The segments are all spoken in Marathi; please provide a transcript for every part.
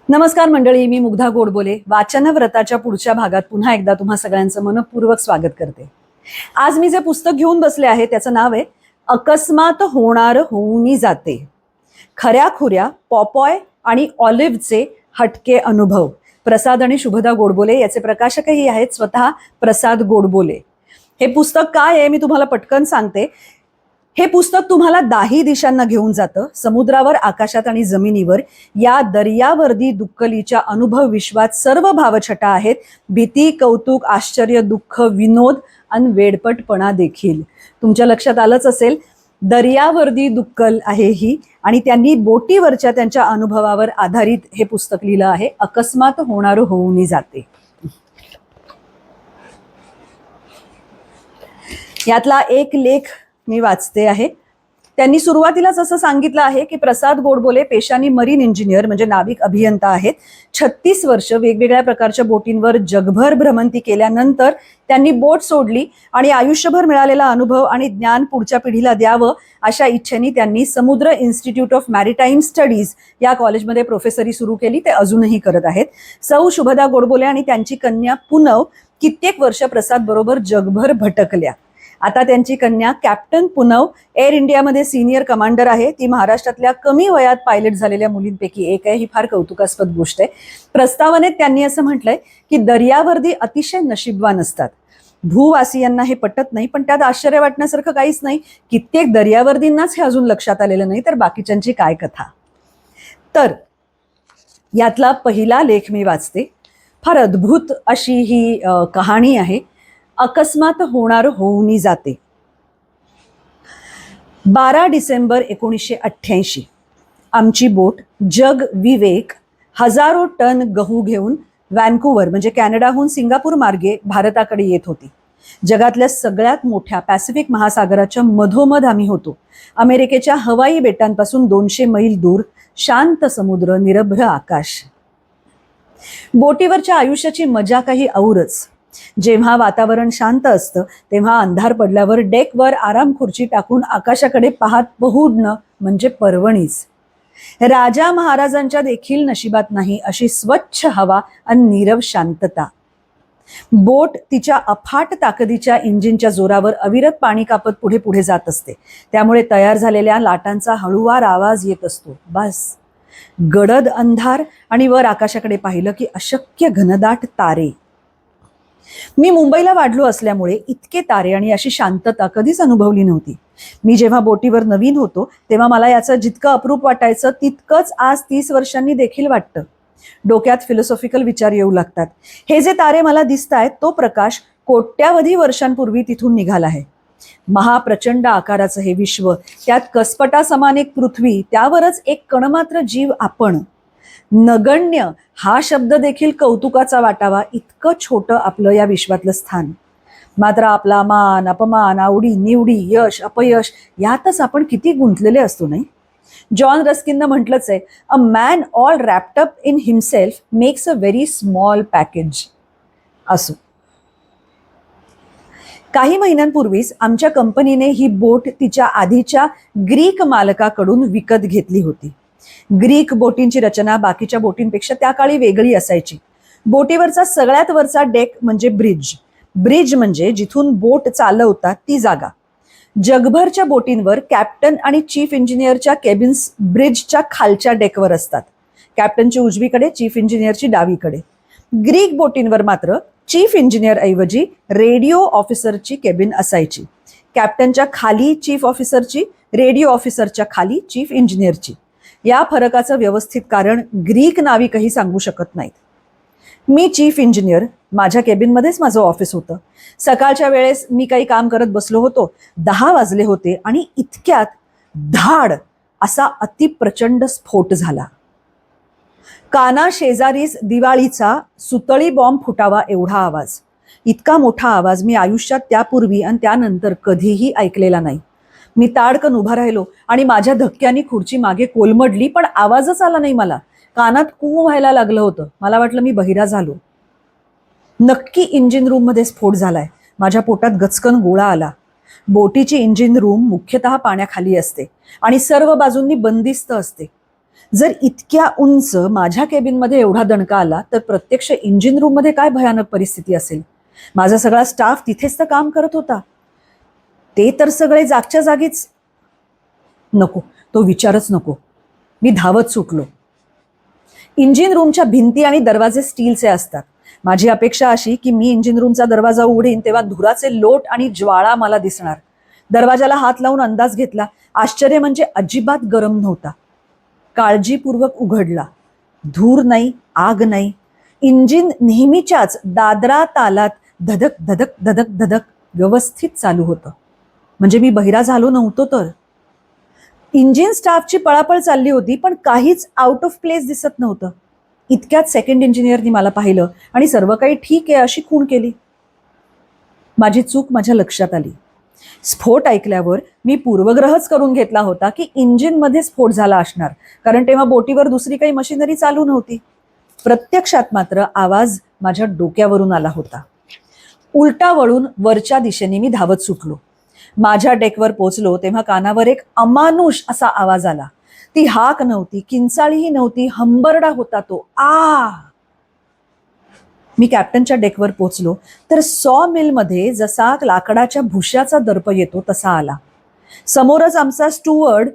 नमस्कार मंडळी, मी मुग्धा गोडबोले वाचन व्रताच्या पुढच्या भागात पुन्हा एकदा तुम्हा सगळ्यांचं मनपूर्वक स्वागत करते. आज मी जे पुस्तक घेऊन बसले आहे त्याचं नाव आहे अकस्मात होणार होऊनी जाते, खऱ्याखुऱ्या पॉपॉय आणि ऑलिव्हचे हटके अनुभव. प्रसाद आणि शुभदा गोडबोले याचे प्रकाशकही आहेत स्वतः प्रसाद गोडबोले. हे पुस्तक काय आहे मी तुम्हाला पटकन सांगते. हे पुस्तक तुम्हाला दाही दिशांना घेऊन जातं. समुद्रावर, आकाशात आणि जमिनीवर या दर्यावर्दी दुक्कलीच्या अनुभव विश्वात सर्व भावछटा आहेत. भीती, कौतुक, आश्चर्य, दुःख, विनोद आणि वेडपटपणा देखील. तुमच्या लक्षात आलंच असेल, दर्यावर्दी दुक्कल आहे ही, आणि त्यांनी बोटीवरच्या त्यांच्या अनुभवावर आधारित हे पुस्तक लिहिलं आहे. अकस्मात होणार होऊनी जाते. यातला एक लेख मी वाचते आहे. त्यांनी सुरुवातीलाच असं सांगितलं आहे की प्रसाद गोडबोले पेशानी मरीन इंजिनियर म्हणजे नाविक अभियंता आहेत. 36 वर्ष वेगवेगळ्या प्रकारच्या बोटींवर जगभर भ्रमंती केल्यानंतर त्यांनी बोट सोडली आणि आयुष्यभर मिळालेला अनुभव आणि ज्ञान पुढच्या पिढीला द्यावं अशा इच्छेने त्यांनी समुद्र इन्स्टिट्यूट ऑफ मॅरिटाईम स्टडीज या कॉलेजमध्ये प्रोफेसरी सुरू केली. ते अजूनही करत आहेत. सौ शुभदा गोडबोले आणि त्यांची कन्या पुनव कित्येक वर्ष प्रसाद बरोबर जगभर भटकल्या. आता त्यांची कन्या कॅप्टन पुनव एअर इंडियामध्ये सिनियर कमांडर आहे. ती महाराष्ट्रातल्या कमी वयात पायलट झालेल्या मुलींपैकी एक आहे. ही फार कौतुकास्पद गोष्ट आहे. प्रस्तावनेत त्यांनी असं म्हटलंय की दर्यावर्दी अतिशय नशीबवान असतात. भूवासियांना हे पटत नाही, पण त्यात आश्चर्य वाटण्यासारखं काहीच नाही. कित्येक दर्यावर्दींनाच हे अजून लक्षात आलेलं नाही, तर बाकीच्यांची काय कथा. तर यातला पहिला लेख मी वाचते. फार अद्भुत अशी ही कहाणी आहे. अकस्मात होणार होऊनी जाते. 12 डिसेंबर 1988 आमची बोट जग विवेक हजारो टन गहू घेऊन व्हॅन्कुव्हर म्हणजे कॅनडाहून सिंगापूर मार्गे भारताकडे येत होती. जगातल्या सगळ्यात मोठ्या पॅसिफिक महासागराच्या मधोमध आम्ही होतो. अमेरिकेच्या हवाई बेटांपासून 200 मैल दूर शांत समुद्र, निरभ्र आकाश. बोटीवरच्या आयुष्याची मजा काही औरच. जेव्हा वातावरण शांत असतं तेव्हा अंधार पडल्यावर डेकवर आराम खुर्ची टाकून आकाशाकडे पाहत पहुडणं म्हणजे पर्वणीच. राजा महाराजांच्या देखील नशिबात नाही अशी स्वच्छ हवा आणि नीरव शांतता. बोट तिच्या अफाट ताकदीच्या इंजिनच्या जोरावर अविरत पाणी कापत पुढे पुढे जात असते. त्यामुळे तयार झालेल्या लाटांचा हळूवार आवाज येत असतो. बस गडद अंधार आणि वर आकाशाकडे पाहिलं की अशक्य घनदाट तारे. मी मुंबईला वाढलो असल्यामुळे इतके तारे आणि अशी शांतता कधीच अनुभवली नव्हती. मी जेव्हा बोटीवर नवीन होतो तेव्हा मला याचं जितकं अप्रूप वाटायचं तितकंच आज 30 वर्षांनी देखील वाटतं. डोक्यात फिलॉसॉफिकल विचार येऊ लागतात. हे जे तारे मला दिसतायत तो प्रकाश कोट्यावधी वर्षांपूर्वी तिथून निघाला आहे. महाप्रचंड आकाराचं हे विश्व, त्यात कसपटा समान एक पृथ्वी, त्यावरच एक कणमात्र जीव आपण. नगण्य हा शब्द देखील कौतुकाचा वाटावा इतकं छोटं आपलं या विश्वातलं स्थान. मात्र आपला मान अपमान, आवडी निवडी, यश अपयश यातच आपण किती गुंतलेले असतो नाही. जॉन रस्किननं म्हटलंच आहे, a man all wrapped up in himself makes a very small package. असो, काही महिन्यांपूर्वीच आमच्या कंपनीने ही बोट तिच्या आधीच्या ग्रीक मालकाकडून विकत घेतली होती. ग्रीक बोटींची रचना बाकीच्या बोटींपेक्षा त्या काळी वेगळी असायची. बोटीवरचा सगळ्यात वरचा डेक म्हणजे ब्रिज. ब्रिज म्हणजे जिथून बोट चालवतात ती जागा. जगभरच्या बोटींवर कॅप्टन आणि चीफ इंजिनियरच्या केबिन्स ब्रिजच्या खालच्या डेकवर असतात. कॅप्टनची उजवीकडे, चीफ इंजिनियरची डावीकडे. ग्रीक बोटींवर मात्र चीफ इंजिनियर ऐवजी रेडिओ ऑफिसरची केबिन असायची. कॅप्टनच्या खाली चीफ ऑफिसरची, रेडिओ ऑफिसरच्या खाली चीफ इंजिनियरची. या फरकाचं व्यवस्थित कारण ग्रीक नाविकही सांगू शकत नाहीत. मी चीफ इंजिनियर, माझ्या केबिनमध्येच माझं ऑफिस होतं. सकाळच्या वेळेस मी काही काम करत बसलो होतो. 10 वाजले होते आणि इतक्यात धाड असा अतिप्रचंड स्फोट झाला. काना शेजारीच दिवाळीचा सुतळी बॉम्ब फुटावा एवढा आवाज. इतका मोठा आवाज मी आयुष्यात त्यापूर्वी आणि त्यानंतर कधीही ऐकलेला नाही. मी ताडकन उभा राहिलो आणि माझ्या धक्क्याने खुर्ची मागे कोलमडली, पण आवाजच आला नाही मला. कानात कू व्हायला लागलं होतं. मला वाटलं मी बहिरा झालो. नक्की इंजिन रूममध्ये स्फोट झालाय. माझ्या पोटात गचकन गोळा आला. बोटीची इंजिन रूम मुख्यतः पाण्याखाली असते आणि सर्व बाजूंनी बंदिस्त असते. जर इतक्या उंच माझ्या केबिनमध्ये एवढा दणका आला तर प्रत्यक्ष इंजिन रूममध्ये काय भयानक परिस्थिती असेल. माझा सगळा स्टाफ तिथेच तर काम करत होता. ते तर सगळे जागच्या जागीच. नको, तो विचारच नको. मी धावत सुटलो. इंजिन रूमच्या भिंती आणि दरवाजे स्टीलचे असतात. माझी अपेक्षा अशी की मी इंजिन रूमचा दरवाजा उघडीन तेव्हा धुराचे लोट आणि ज्वाळा मला दिसणार. दरवाजाला हात लावून अंदाज घेतला. आश्चर्य म्हणजे अजिबात गरम नव्हता. काळजीपूर्वक उघडला. धूर नाही, आग नाही. इंजिन नेहमीच्याच दादरा तालात धधक धधक धधक धधक व्यवस्थित चालू होतं. म्हणजे मी बहिरा झालो नव्हतो तर. इंजिन स्टाफची पळापळ चालली होती पण काहीच आउट ऑफ प्लेस दिसत नव्हतं. इतक्यात सेकंड इंजिनियरनी मला पाहिलं आणि सर्व काही ठीक आहे अशी खूण केली. माझी चूक माझ्या लक्षात आली. स्फोट ऐकल्यावर मी पूर्वग्रहच करून घेतला होता की इंजिनमध्ये स्फोट झाला असणार, कारण तेव्हा बोटीवर दुसरी काही मशिनरी चालू नव्हती. प्रत्यक्षात मात्र आवाज माझ्या डोक्यावरून आला होता. उलटा वळून वरच्या दिशेने मी धावत सुटलो. माझ्या डेकवर पोचलो तेव्हा कानावर एक अमानुष असा आवाज आला. ती हाक नव्हती, किंचाळीही नव्हती, हंबरडा होता तो. आ! मी कॅप्टनच्या डेकवर पोचलो तर सॉ मिलमध्ये जसा लाकडाच्या भुश्याचा दर्प येतो तसा आला. समोरच आमचा स्टुअर्ड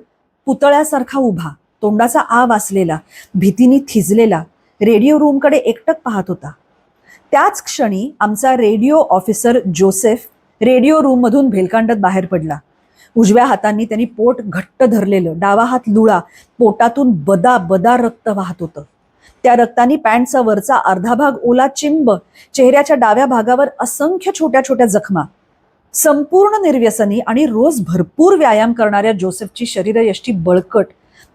पुतळ्यासारखा उभा, तोंडाचा आ वासलेला, भीतीने थिजलेला, रेडिओ रूमकडे एकटक पाहत होता. त्याच क्षणी आमचा रेडिओ ऑफिसर जोसेफ रेडिओ रूममधून भेलकांडत बाहेर पडला. उजव्या हातांनी त्यांनी पोट घट्ट धरलेलं, डावा हात लुळा, पोटातून बदा बदा रक्त वाहत होतं. त्या रक्तानी पॅन्टचा वरचा अर्धा भाग ओला चिंब, चेहऱ्याच्या डाव्या भागावर असंख्य छोट्या छोट्या जखमा. संपूर्ण निर्व्यसनी आणि रोज भरपूर व्यायाम करणाऱ्या जोसेफची शरीरयष्टी बळकट,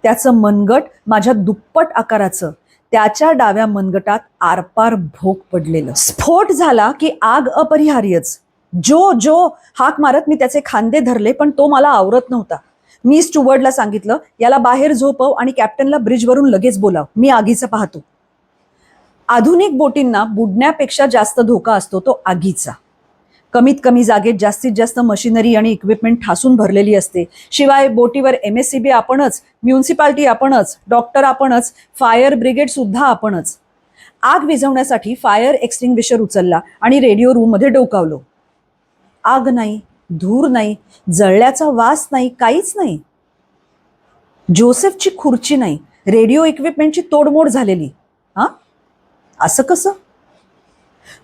त्याचं मनगट माझ्या दुप्पट आकाराचं, त्याच्या डाव्या मनगटात आरपार भोक पडलेलं. स्फोट झाला की आग अपरिहार्यच. जो जो हाक मारत मी त्याचे खांदे धरले पण तो मला आवरत नव्हता. मी स्टुवर्डला सांगितलं, याला बाहेर झोपव आणि कॅप्टनला ब्रिजवरून लगेच बोलाव, मी आगीचं पाहतो. आधुनिक बोटींना बुडण्यापेक्षा जास्त धोका असतो तो आगीचा. कमीत कमी जागेत जास्तीत जास्त मशिनरी आणि इक्विपमेंट ठासून भरलेली असते. शिवाय बोटीवर MSCB आपणच, म्युन्सिपाल्टी आपणच, डॉक्टर आपणच, फायर ब्रिगेड सुद्धा आपणच. आग विझवण्यासाठी फायर एक्सटिंग्विशर उचलला आणि रेडिओ रूममध्ये डोकावलो. आग नाही, धूर नाही, जळल्याचा वास नाही, काहीच नाही. जोसेफची खुर्ची नाही, रेडिओ इक्विपमेंटची तोडमोड झालेली. असं कसं?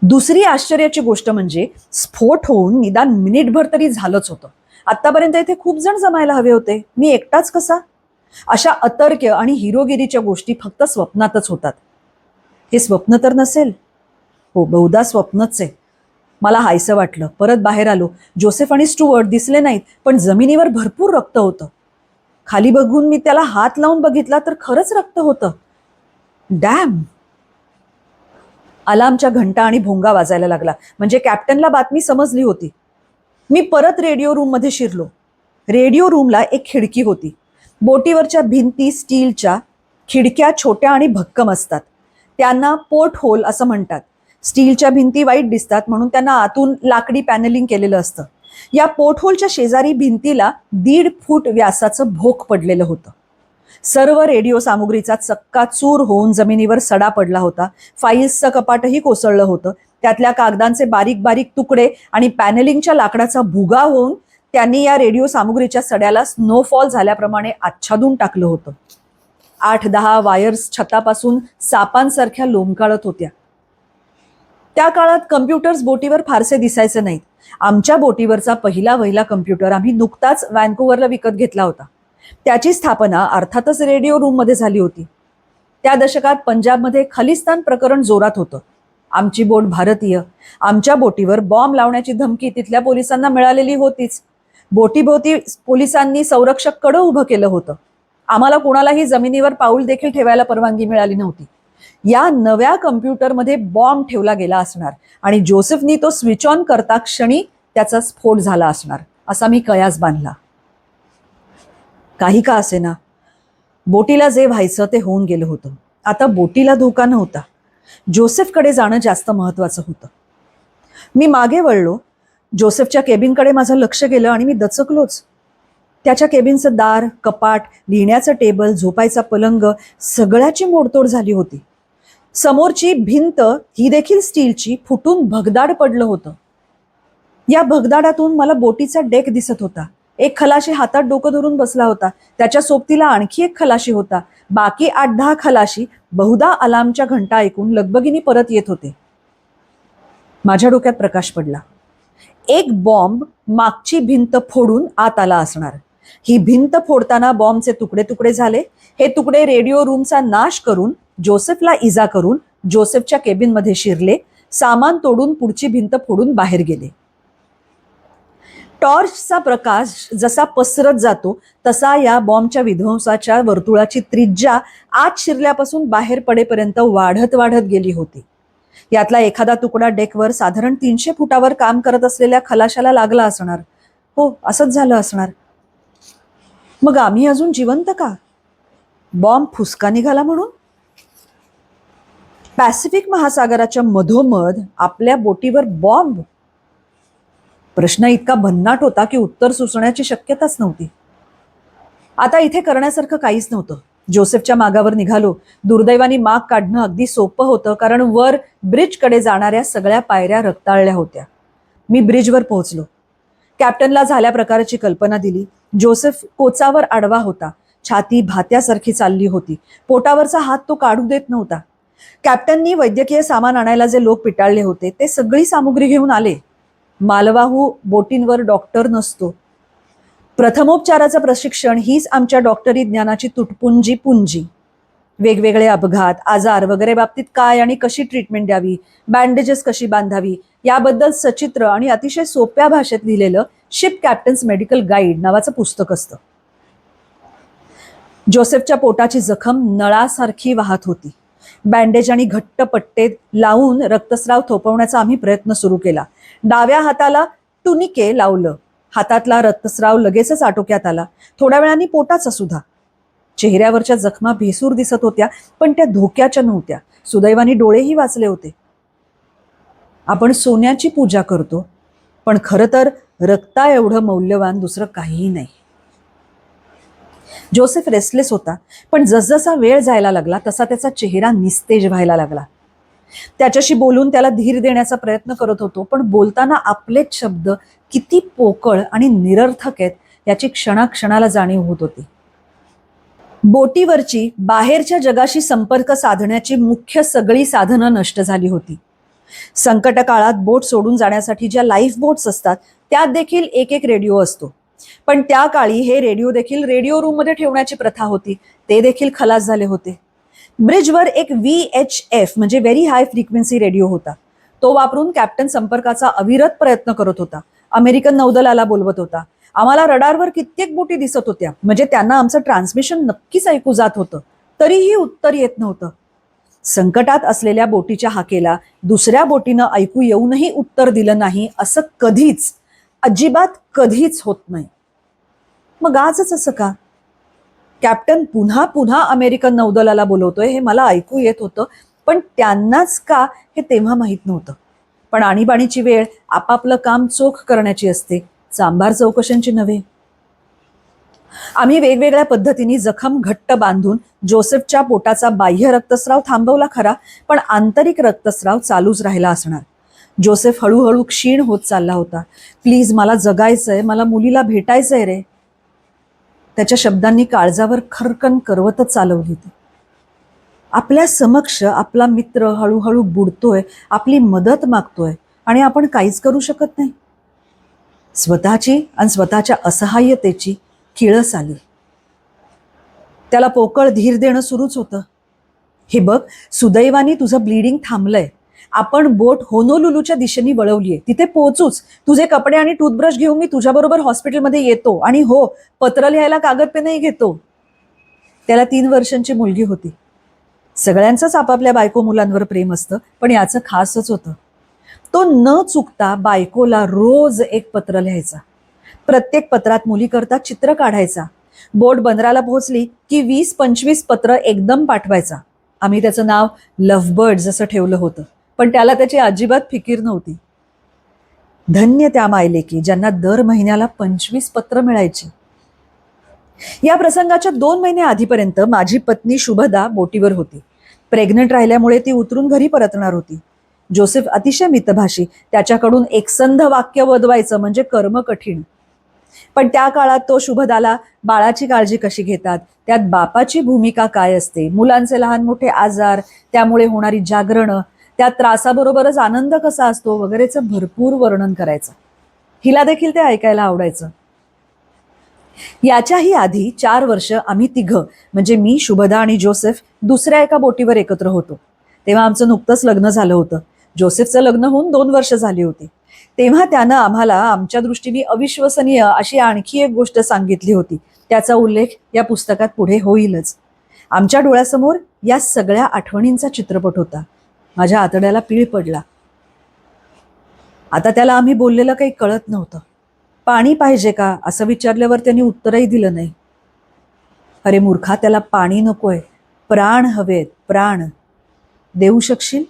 दुसरी आश्चर्याची गोष्ट म्हणजे स्फोट होऊन निदान मिनिटभर तरी झालंच होतं. आतापर्यंत इथे खूप जण जमायला हवे होते, मी एकटाच कसा? अशा अतर्क्य आणि हिरोगिरीच्या गोष्टी फक्त स्वप्नातच होतात. हे स्वप्न तर नसेल? हो, बहुधा स्वप्नच आहे. मला हायसं वाटलं. परत बाहेर आलो. जोसेफ आणि स्टुअर्ट दिसले नाहीत पण जमिनीवर भरपूर रक्त होतं. खाली बघून मी त्याला हात लावून बघितला तर खरंच रक्त होतं. डॅम! अलार्मच्या घंटा आणि भोंगा वाजायला लागला. म्हणजे कॅप्टनला बातमी समजली होती. मी परत रेडिओ रूममध्ये शिरलो. रेडिओ रूमला एक खिडकी होती. बोटीवरच्या भिंती स्टीलच्या, खिडक्या छोट्या आणि भक्कम असतात. त्यांना पोर्ट होल असं म्हणतात. स्टीलच्या भिंती वाईट दिसतात म्हणून त्यांना आतून लाकडी पॅनलिंग केलेलं असतं. या पोर्ट होलच्या शेजारी भिंतीला 1.5 फूट व्यासाचं भोक पडलेलं होतं. सर्व रेडिओ सामुग्रीचा चक्काचूर होऊन जमिनीवर सडा पडला होता. फाईल्सचं कपाटही कोसळलं होतं. त्यातल्या कागदांचे बारीक बारीक तुकडे आणि पॅनलिंगच्या लाकडाचा भुगा होऊन त्यांनी या रेडिओ सामुग्रीच्या सड्याला स्नोफॉल झाल्याप्रमाणे आच्छादून टाकलं होतं. 8-10 वायर्स छतापासून सापांसारख्या लोंबकाळत होत्या. त्या काळात कम्प्युटर्स बोटीवर फारसे दिसायचे नाहीत. आमच्या बोटीवरचा पहिला कम्प्युटर आम्ही नुकताच व्हॅन्कुव्हरला विकत घेतला होता. त्याची स्थापना अर्थातच रेडिओ रूममध्ये झाली होती. त्या दशकात पंजाबमध्ये खलिस्तान प्रकरण जोरात होतं. आमची बोट भारतीय. आमच्या बोटीवर बॉम्ब लावण्याची धमकी तिथल्या पोलिसांना मिळालेली होतीच. बोटीभोवती पोलिसांनी संरक्षक कडं उभं केलं होतं. आम्हाला कोणालाही जमिनीवर पाऊल देखील ठेवायला परवानगी मिळाली नव्हती. या नव्या कम्प्युटरमध्ये बॉम्ब ठेवला गेला असणार आणि जोसेफनी तो स्विच ऑन करता क्षणी त्याचा स्फोट झाला असणार असा मी कयास बांधला. काही का असेना, बोटीला जे व्हायचं ते होऊन गेलं होतं. आता बोटीला धोका नव्हता. जोसेफकडे जाणं जास्त महत्वाचं होतं. मी मागे वळलो. जोसेफच्या केबिनकडे माझं लक्ष गेलं आणि मी दचकलोच. त्याच्या केबिनचं दार, कपाट, लिहिण्याचं टेबल, झोपायचा पलंग सगळ्याची मोडतोड झाली होती. समोरची भिंत ही देखील स्टीलची फुटून भगदाड पडलं होतं. या भगदाडातून मला बोटीचा डेक दिसत होता. एक खलाशी हातात डोकं धरून बसला होता. त्याच्या सोबतीला आणखी एक खलाशी होता. बाकी 8-10 खलाशी बहुधा अलार्मच्या घंटा ऐकून लगबगीने परत येत होते. माझ्या डोक्यात प्रकाश पडला. एक बॉम्ब मागची भिंत फोडून आत आला असणार. ही भिंत फोडताना बॉम्बचे तुकडे तुकडे झाले. हे तुकडे रेडिओ रूमचा नाश करून, जोसेफला इजा करून जोसेफच्या केबिनमध्ये शिरले. सामान तोडून पुढची भिंत फोडून बाहेर गेले. टॉर्चचा प्रकाश जसा पसरत जातो तसा या बॉम्बच्या विध्वंसाच्या वर्तुळाची त्रिज्या आत शिरल्यापासून बाहेर पडेपर्यंत वाढत वाढत गेली होती. यातला एखादा तुकडा डेकवर साधारण 300 फुटावर काम करत असलेल्या खलाशाला लागला असणार. हो, असंच झालं असणार. मग आम्ही अजून जिवंत का? बॉम्ब फुसका निघाला म्हणून? पॅसिफिक महासागराच्या मधोमध आपल्या बोटीवर बॉम्ब? प्रश्न इतका भन्नाट होता की उत्तर सुचण्याची शक्यताच नव्हती. आता इथे करण्यासारखं काहीच नव्हतं. जोसेफच्या मागावर निघालो. दुर्दैवाने माग काढणं अगदी सोपं होतं, कारण वर ब्रिजकडे जाणाऱ्या सगळ्या पायऱ्या रक्ताळल्या होत्या. मी ब्रिजवर पोहोचलो. कॅप्टनला झाल्या प्रकारची कल्पना दिली. जोसेफ कोचावर आडवा होता. छाती भात्यासारखी चालली होती. पोटावरचा हात तो काढू देत नव्हता. कॅप्टननी वैद्यकीय सामान आणायला जे लोक पिटाळले होते ते सगळी सामुग्री घेऊन आले. मालवाहू बोटींवर डॉक्टर नसतो. प्रथमोपचाराचं प्रशिक्षण हीच आमच्या डॉक्टरी ज्ञानाची तुटपुंजी पुंजी. वेगवेगळे अपघात, आजार वगैरे बाबतीत काय आणि कशी ट्रीटमेंट द्यावी, बँडेजेस कशी बांधावी याबद्दल सचित्र आणि अतिशय सोप्या भाषेत लिहिलेलं शिप कॅप्टन्स मेडिकल गाईड नावाचं पुस्तक असतं. जोसेफच्या पोटाची जखम नळासारखी वाहत होती. बँडेज आणि घट्ट पट्टे लावून रक्तस्राव थोपवण्याचा आम्ही प्रयत्न सुरू केला. डाव्या हाताला टुनिके लावलं. हातातला रक्तस्राव लगेचच आटोक्यात आला. थोड्या वेळाने पोटाचा सुद्धा. चेहऱ्यावरच्या जखमा भेसूर दिसत होत्या, पण त्या धोक्याच्या नव्हत्या. सुदैवाने डोळेही वाचले होते. आपण सोन्याची पूजा करतो, पण खरं तर रक्ता एवढं मौल्यवान दुसरं काहीही नाही. जोसेफ रेस्टलेस होता, पण जसजसा वेळ जायला लागला तसा त्याचा चेहरा निस्तेज व्हायला लागला. त्याच्याशी बोलून त्याला धीर देण्याचा प्रयत्न करत होतो, पण बोलताना आपलेच शब्द किती पोकळ आणि निरर्थक आहेत याची क्षणाक्षणाला जाणीव होत होती. बोटीवरची बाहेरच्या जगाशी संपर्क साधण्याची मुख्य सगळी साधनं नष्ट झाली होती. संकट काळात बोट सोडून जाण्यासाठी ज्या लाईफ बोट्स असतात त्यात देखील एक एक रेडिओ असतो, पण त्या काळी हे रेडिओ देखील रेडिओ रूममध्ये ठेवण्याची प्रथा होती. ते देखील खलास झाले होते. ब्रिजवर एक VHF म्हणजे व्हेरी हाय फ्रिक्वेन्सी रेडिओ होता. तो वापरून कॅप्टन संपर्काचा अविरत प्रयत्न करत होता. अमेरिकन नौदलाला बोलवत होता. आम्हाला रडारवर कित्येक बोटी दिसत होत्या, म्हणजे त्यांना आमचं ट्रान्समिशन नक्कीच ऐकू जात होतं. तरीही उत्तर येत नव्हतं. संकटात असलेल्या बोटीच्या हाकेला दुसऱ्या बोटीनं ऐकू येऊनही उत्तर दिलं नाही असं कधीच, अजिबात कधीच होत नाही. मग आजच असं का? कॅप्टन पुन्हा पुन्हा अमेरिकन नौदलाला बोलवतोय हे मला ऐकू येत होतं, पण त्यांनाच का हे तेव्हा माहीत नव्हतं. पण आणीबाणीची वेळ आपापलं काम चोख करण्याची असते, चांभार चौकशांची नव्हे. आम्ही वेगवेगळ्या पद्धतीने जखम घट्ट बांधून जोसेफच्या पोटाचा बाह्य रक्तस्राव थांबवला खरा, पण आंतरिक रक्तस्राव चालूच राहिला असणार. जोसेफ हळूहळू क्षीण होत चालला होता. प्लीज, मला जगायचंय, मला मुलीला भेटायचंय रे. त्याच्या शब्दांनी काळजावर खरकन करवतच चालवली होती. आपल्या समक्ष आपला मित्र हळूहळू बुडतोय, आपली मदत मागतोय आणि आपण काहीच करू शकत नाही. स्वतःची आणि स्वतःच्या असहाय्यतेची किळस आली. त्याला पोकळ धीर देणं सुरूच होतं. हे बघ, सुदैवाने तुझं ब्लीडिंग थांबलंय. आपण बोट होनोलुलूच्या दिशेने वळवलीये. तिथे पोहोचूच. तुझे कपडे आणि टूथब्रश घेऊन मी तुझ्याबरोबर हॉस्पिटलमध्ये येतो आणि हो, पत्र लिहायला कागद पेनही घेतो. त्याला 3 वर्षांची मुलगी होती. सगळ्यांचंच आपापल्या बायको मुलांवर प्रेम असतं, पण याचं खासच होतं. तो न चुकता बायकोला रोज एक पत्र लिहायचा. प्रत्येक पत्रात मुलीकरता चित्र काढायचा. बोट बंदराला पोहोचली की 20-25 पत्र एकदम पाठवायचा. आम्ही त्याचं नाव लव्हबर्ड्स असं ठेवलं होतं, पण त्याला त्याची अजिबात फिकीर नव्हती. धन्य त्या मायलेकी ज्यांना दर महिन्याला 25 पत्र मिळायची. या प्रसंगाच्या 2 महिने आधीपर्यंत माझी पत्नी शुभदा बोटीवर होती. प्रेग्नंट राहिल्यामुळे ती उतरून घरी परतणार होती. जोसेफ अतिशय मितभाषी, त्याच्याकडून एकसंध वाक्य वदवायचं म्हणजे कर्म कठीण. पण त्या काळात तो शुभदाला बाळाची काळजी कशी घेतात, त्यात बापाची भूमिका काय असते, मुलांचे लहान मोठे आजार, त्यामुळे होणारी जागरणं, त्या त्रासाबरोबरच आनंद कसा असतो वगैरेचं भरपूर वर्णन करायचं. हिला देखील ते ऐकायला आवडायचं. याच्याही आधी 4 वर्ष आम्ही तिघं म्हणजे मी, शुभदा आणि जोसेफ दुसऱ्या एका बोटीवर एकत्र होतो. तेव्हा आमचं नुकतंच लग्न झालं होतं. जोसेफचं लग्न होऊन 2 वर्ष झाली होती. तेव्हा त्यानं आम्हाला आमच्या दृष्टीने अविश्वसनीय अशी आणखी एक गोष्ट सांगितली होती. त्याचा उल्लेख या पुस्तकात पुढे होईलच. आमच्या डोळ्यासमोर या सगळ्या आठवणींचा चित्रपट होता. माझ्या आतड्याला पीळ पडला. आता त्याला आम्ही बोललेलं काही कळत नव्हतं. पाणी पाहिजे का असं विचारल्यावर त्यांनी उत्तरही दिलं नाही. अरे मूर्खा, त्याला पाणी नकोय, प्राण हवेत, प्राण. देऊ शकशील?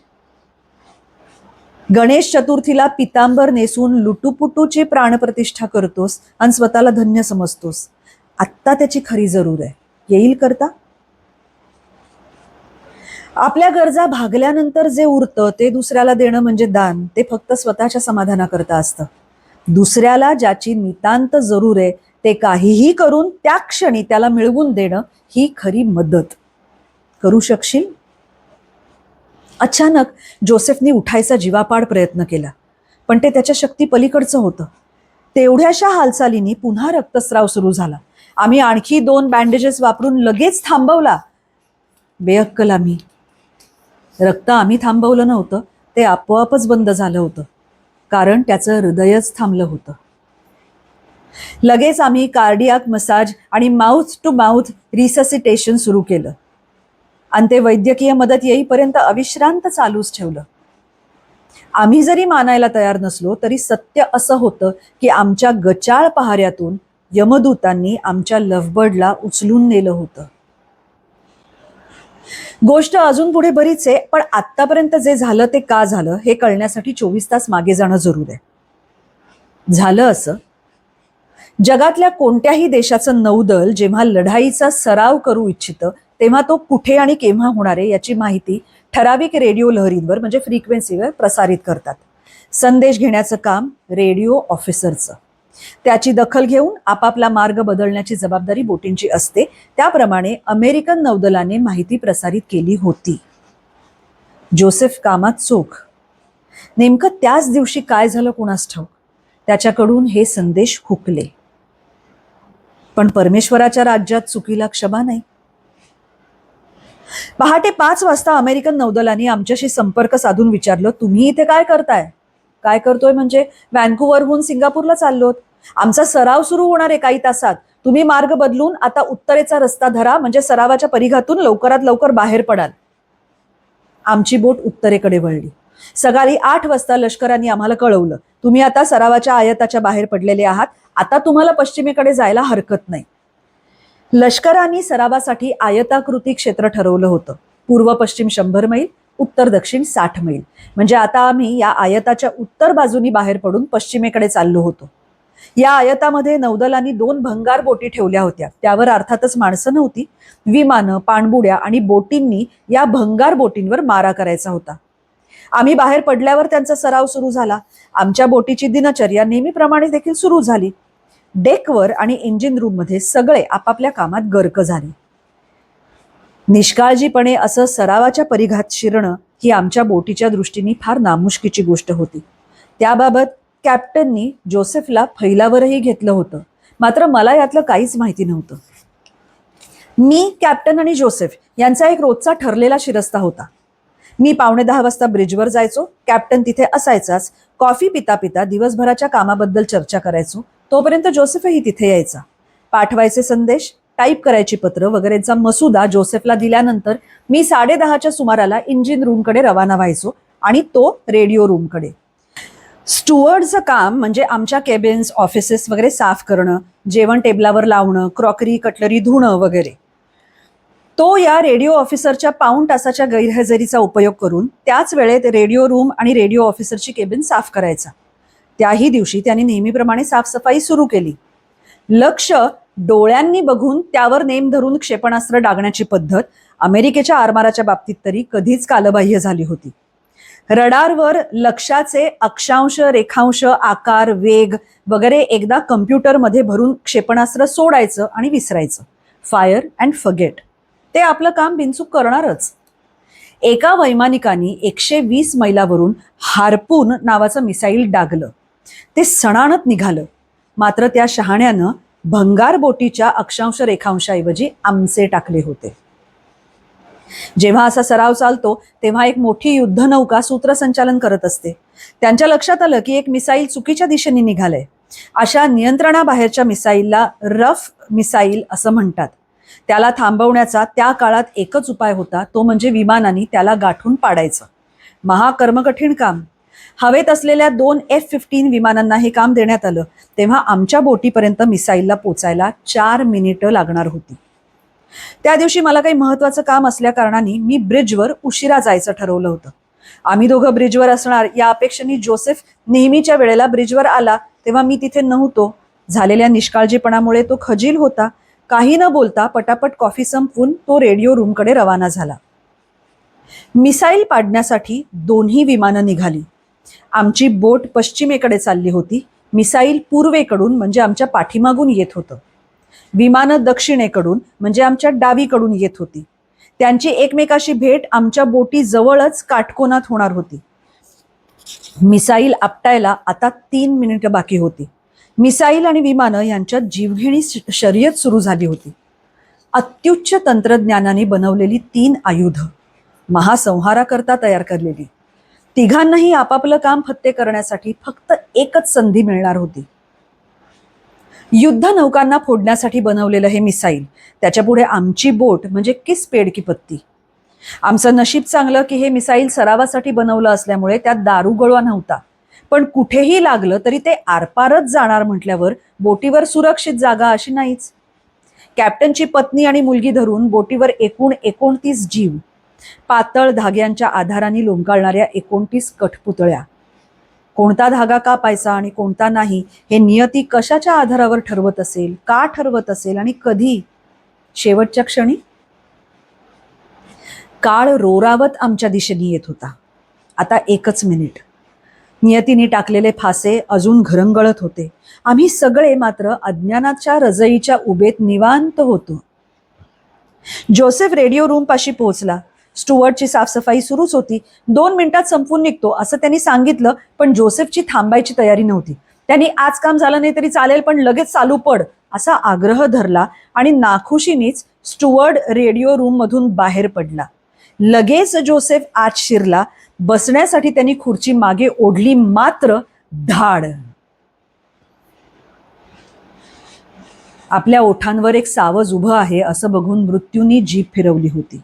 गणेश चतुर्थीला पितांबर नेसून लुटूपुटूची प्राणप्रतिष्ठा करतोस आणि स्वतःला धन्य समजतोस. आत्ता त्याची खरी जरूर आहे. येईल करता? आपल्या गरजा भागल्यानंतर जे उरतं ते दुसऱ्याला देणं म्हणजे दान. ते फक्त स्वतःच्या समाधानाकरता असतं. दुसऱ्याला ज्याची नितांत जरूर आहे ते काहीही करून त्या क्षणी त्याला मिळवून देणं ही खरी मदत. करू शकशील? अचानक जोसेफनी उठायचा जीवापाड प्रयत्न केला, पण ते त्याच्या शक्ती पलीकडचं होतं. तेवढ्याशा हालचालींनी पुन्हा रक्तस्राव सुरू झाला. आम्ही आणखी 2 बँडेजेस वापरून लगेच थांबवला. बेअक्कल आम्ही. रक्त आम्ही थांबवलं नव्हतं, ते आपोआपच बंद झालं होतं, कारण त्याचं हृदयच थांबलं होतं. लगेच आम्ही कार्डियाक मसाज आणि माउथ टू माउथ रिससिटेशन सुरू केलं आणि ते वैद्यकीय मदत येईपर्यंत अविश्रांत चालूच ठेवलं. आम्ही जरी मानायला तयार नसलो तरी सत्य असं होतं की आमच्या गचाळ पहाऱ्यातून यमदूतांनी आमच्या लव्हबर्डला उचलून नेलं होतं. गोष्ट अजून पुढे बरीच आहे, पण आत्तापर्यंत जे झालं ते का झालं हे कळण्यासाठी 24 तास मागे जाणं जरूर आहे. झालं असं, जगातल्या कोणत्याही देशाचं नौदल जेव्हा लढाईचा सराव करू इच्छितं तेव्हा तो कुठे आणि केव्हा होणार आहे याची माहिती ठराविक रेडिओ लहरींवर म्हणजे फ्रिक्वेन्सीवर प्रसारित करतात. संदेश घेण्याचं काम रेडिओ ऑफिसरचं. त्याची दखल घेऊन आपापला मार्ग बदलण्याची जबाबदारी बोटींची असते. त्याप्रमाणे अमेरिकन नौदलाने माहिती प्रसारित केली होती. जोसेफ कामात चोख. नेमकं त्याच दिवशी काय झालं कुणास ठाऊक, त्याच्याकडून हे संदेश हुकले. पण परमेश्वराच्या राज्यात चुकीला क्षमा नाही. पहाटे 5 वाजता अमेरिकन नौदलाने आमच्याशी संपर्क साधून विचारलं, तुम्ही इथे काय करताय? काय करतोय म्हणजे व्हॅन्कुव्हरहून सिंगापूरला चाललोत. आमचा सराव सुरू होणार आहे काही तासात. तुम्ही मार्ग बदलून आता उत्तरेचा रस्ता धरा म्हणजे सरावाच्या परिघातून लवकरात लवकर बाहेर पडाल. आमची बोट उत्तरेकडे वळली. सकाळी 8 वाजता लष्कराने आम्हाला कळवलं, तुम्ही आता सरावाच्या आयताच्या बाहेर पडलेले आहात. आता तुम्हाला पश्चिमेकडे जायला हरकत नाही. लष्कराने सरावासाठी आयताकृती क्षेत्र ठरवलं होतं. पूर्व पश्चिम 100 मैल, उत्तर दक्षिण 60 मैल. म्हणजे आता आम्ही या आयताच्या उत्तर बाजूनी बाहेर पडून पश्चिमेकडे चाललो होतो. या आयतामध्ये नौदलांनी 2 भंगार बोटी ठेवल्या होत्या. त्यावर अर्थातच माणसं नव्हती. विमानं, पाणबुड्या आणि बोटींनी या भंगार बोटींवर मारा करायचा होता. आम्ही बाहेर पडल्यावर त्यांचा सराव सुरू झाला. आमच्या बोटीची दिनचर्या नेहमीप्रमाणे देखील सुरू झाली. डेकवर आणि इंजिन रूममध्ये सगळे आपापल्या कामात गर्क झाले. निष्काळजीपणे असं सरावाच्या परिघात शिरणं ही आमच्या बोटीच्या दृष्टीने फार नामुष्कीची गोष्ट होती. त्याबाबत कॅप्टननी जोसेफला फैलावरही घेतलं होतं. मात्र मला यातलं काहीच माहिती नव्हतं. मी, कॅप्टन आणि जोसेफ यांचा एक रोजचा ठरलेला शिरस्ता होता. मी 9:45 वाजता ब्रिजवर जायचो. कॅप्टन तिथे असायचाच. कॉफी पिता पिता दिवसभराच्या कामाबद्दल चर्चा करायचो. तोपर्यंत जोसेफही तिथे यायचा. पाठवायचे संदेश, टाईप करायची पत्र वगैरेचा मसुदा जोसेफला दिल्यानंतर मी 10:30च्या सुमाराला इंजिन रूमकडे रवाना व्हायचो आणि तो रेडिओ रूमकडे. स्टुअर्डचं काम म्हणजे आमच्या केबिन्स, ऑफिसेस वगैरे साफ करणं, जेवण टेबलावर लावणं, क्रॉकरी कटलरी धुणं वगैरे. तो या रेडिओ ऑफिसरच्या पाऊण तासाच्या गैरहजेरीचा उपयोग करून त्याच वेळेत रेडिओ रूम आणि रेडिओ ऑफिसरची केबिन साफ करायचा. त्याही दिवशी त्यांनी नेहमीप्रमाणे साफसफाई सुरू केली. लक्ष डोळ्यांनी बघून त्यावर नेम धरून क्षेपणास्त्र डागण्याची पद्धत अमेरिकेच्या आरमाराच्या बाबतीत तरी कधीच कालबाह्य झाली होती. रडारवर लक्ष्याचे अक्षांश, रेखांश, आकार, वेग वगैरे एकदा कम्प्युटरमध्ये भरून क्षेपणास्त्र सोडायचं आणि विसरायचं. Fire and forget. ते आपलं काम बिनचूक करणारच. एका वैमानिकाने 120 मैलावरून हार्पून नावाचं मिसाईल डागलं. ते सणाणत निघालं. मात्र त्या शहाण्यानं भंगार बोटीच्या अक्षांश रेखांशाऐवजी आमचे टाकले होते. जेव्हा असा सराव चालतो तेव्हा एक मोठी युद्धनौका सूत्रसंचालन करत असते. त्यांच्या लक्षात आलं की एक मिसाईल चुकीच्या दिशेने निघालंय. अशा नियंत्रणाबाहेरच्या मिसाईलला रफ मिसाईल असं म्हणतात. त्याला थांबवण्याचा त्या काळात एकच उपाय होता, तो म्हणजे विमानाने त्याला गाठून पाडायचं. महाकर्मकठीण काम. हवेत असलेल्या 2 F-15 विमानांना हे काम देण्यात आलं. तेव्हा आमच्या बोटीपर्यंत मिसाईलला पोचायला 4 मिनिटं लागणार होती. त्या दिवशी मला काही महत्वाचं काम असल्या कारणाने मी ब्रिजवर उशिरा जायचं ठरवलं होतं. आम्ही दोघं ब्रिजवर असणार या अपेक्षेने जोसेफ नेहमीच्या वेळेला ब्रिजवर आला तेव्हा मी तिथे नव्हतो. झालेल्या निष्काळजीपणामुळे तो खजील होता. काही न बोलता पटापट कॉफी संपवून तो रेडिओ रूमकडे रवाना झाला. मिसाईल पाडण्यासाठी दोन्ही विमानं निघाली. आमची बोट पश्चिमेकडे चालली होती. मिसाईल पूर्वेकडून म्हणजे आमच्या पाठीमागून येत होतं. विमानं दक्षिणेकडून म्हणजे आमच्या डावीकडून येत होती. त्यांची एकमेकाशी भेट आमच्या बोटी जवळच काटकोनात होणार होती. मिसाईल आपटायला आता 3 मिनिटं बाकी होती. मिसाईल आणि विमानं यांच्यात जीवघेणी शर्यत सुरू झाली होती. अत्युच्च तंत्रज्ञानाने बनवलेली 3 आयुध महासंहाराकरता तयार करलेली. तिघांनाही आपापलं काम फत्ते करण्यासाठी फक्त एकच संधी मिळणार होती. युद्ध नौकांना फोडण्यासाठी बनवलेलं हे मिसाईल, त्याच्यापुढे आमची बोट म्हणजे किस पेड की पत्ती. आमचं नशीब चांगलं की हे मिसाईल सरावासाठी बनवलं असल्यामुळे त्यात दारुगोळा नव्हता. पण कुठेही लागलं तरी ते आरपारच जाणार म्हटल्यावर बोटीवर सुरक्षित जागा अशी नाहीच. कॅप्टनची पत्नी आणि मुलगी धरून बोटीवर एकूण 29 जीव, पातळ धाग्यांच्या आधाराने लोंबकाळणाऱ्या 29 कठपुतळ्या. कोणता धागा कापायचा आणि कोणता नाही हे नियती कशाच्या आधारावर ठरवत असेल, का ठरवत असेल आणि कधी? शेवटच्या क्षणी. काळ रोरावत आमच्या दिशेने येत होता. आता 1च मिनिट. नियतीने टाकलेले फासे अजून घरंगळत होते. आम्ही सगळे मात्र अज्ञानाच्या रजईच्या उभेत निवांत होतो. जोसेफ रेडिओ रूम पाशी पोहोचला. स्टुअर्टची साफसफाई सुरूच होती. 2 मिनिटात संपून निघतो असं त्यांनी सांगितलं, पण जोसेफची थांबायची तयारी नव्हती. त्यांनी आज काम झालं नाही तरी चालेल पण लगेच चालू पड असा आग्रह धरला आणि नाखुशीनेच स्टुअर्ड रेडिओ रूम मधून बाहेर पडला. लगेच जोसेफ आत शिरला. बसण्यासाठी त्यांनी खुर्ची मागे ओढली, मात्र धाड. आपल्या ओठांवर एक सावज उभं आहे असं बघून मृत्यूनी जीभ फिरवली होती.